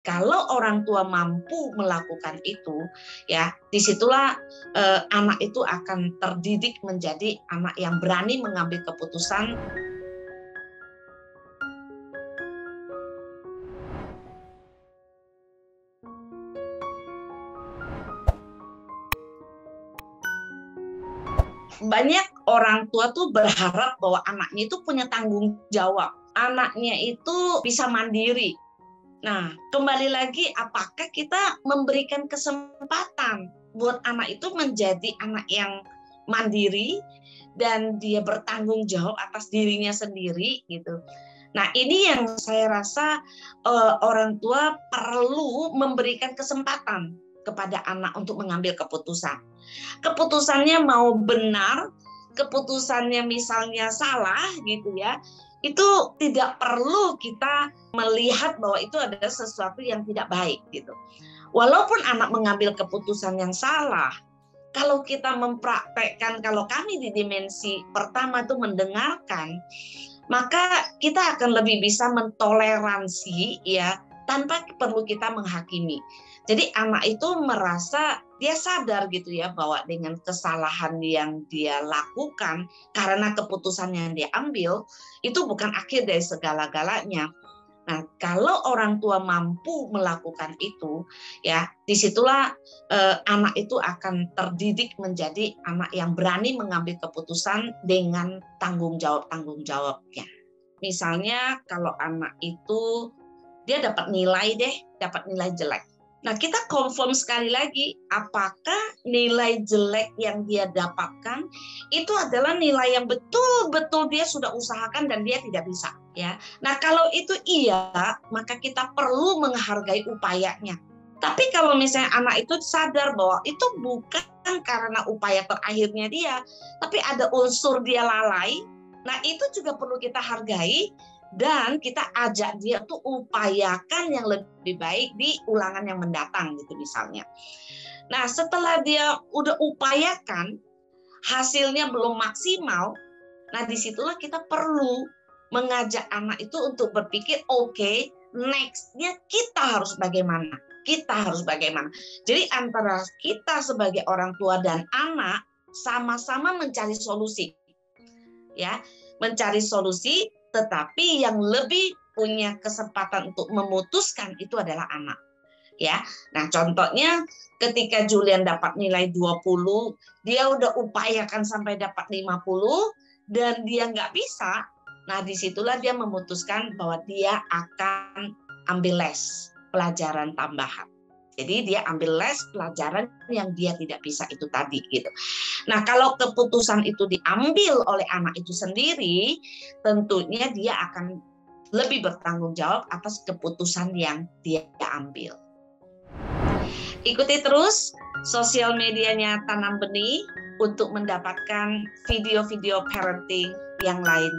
Kalau orang tua mampu melakukan itu, ya disitulah anak itu akan terdidik menjadi anak yang berani mengambil keputusan. Banyak orang tua tuh berharap bahwa anaknya itu punya tanggung jawab, anaknya itu bisa mandiri. Nah, kembali lagi, apakah kita memberikan kesempatan buat anak itu menjadi anak yang mandiri dan dia bertanggung jawab atas dirinya sendiri gitu. Nah, ini yang saya rasa orang tua perlu memberikan kesempatan kepada anak untuk mengambil keputusan. Keputusannya mau benar, keputusannya misalnya salah gitu ya, itu tidak perlu kita melihat bahwa itu adalah sesuatu yang tidak baik gitu. Walaupun anak mengambil keputusan yang salah, kalau kita mempraktekkan, kalau kami di dimensi pertama itu mendengarkan, maka kita akan lebih bisa mentoleransi ya, tanpa perlu kita menghakimi. Jadi anak itu merasa dia sadar gitu ya bahwa dengan kesalahan yang dia lakukan karena keputusan yang dia ambil itu bukan akhir dari segala-galanya. Nah, kalau orang tua mampu melakukan itu, ya disitulah anak itu akan terdidik menjadi anak yang berani mengambil keputusan dengan tanggung jawabnya. Misalnya kalau anak itu dia dapat nilai jelek. Nah, kita confirm sekali lagi, apakah nilai jelek yang dia dapatkan itu adalah nilai yang betul-betul dia sudah usahakan dan dia tidak bisa, ya. Nah, kalau itu iya, maka kita perlu menghargai upayanya. Tapi kalau misalnya anak itu sadar bahwa itu bukan karena upaya terakhirnya dia, tapi ada unsur dia lalai, nah itu juga perlu kita hargai. Dan kita ajak dia tuh upayakan yang lebih baik di ulangan yang mendatang gitu misalnya. Nah, setelah dia udah upayakan, hasilnya belum maksimal, nah disitulah kita perlu mengajak anak itu untuk berpikir, oke, next-nya kita harus bagaimana? Jadi antara kita sebagai orang tua dan anak sama-sama mencari solusi. Ya, mencari solusi, tetapi yang lebih punya kesempatan untuk memutuskan itu adalah anak. Ya. Nah, contohnya ketika Julian dapat nilai 20, dia udah upayakan sampai dapat 50 dan dia nggak bisa. Nah, disitulah dia memutuskan bahwa dia akan ambil les pelajaran tambahan. Jadi dia ambil les pelajaran yang dia tidak bisa itu tadi gitu. Nah, kalau keputusan itu diambil oleh anak itu sendiri, tentunya dia akan lebih bertanggung jawab atas keputusan yang dia ambil. Ikuti terus sosial medianya Tanam Benih untuk mendapatkan video-video parenting yang lain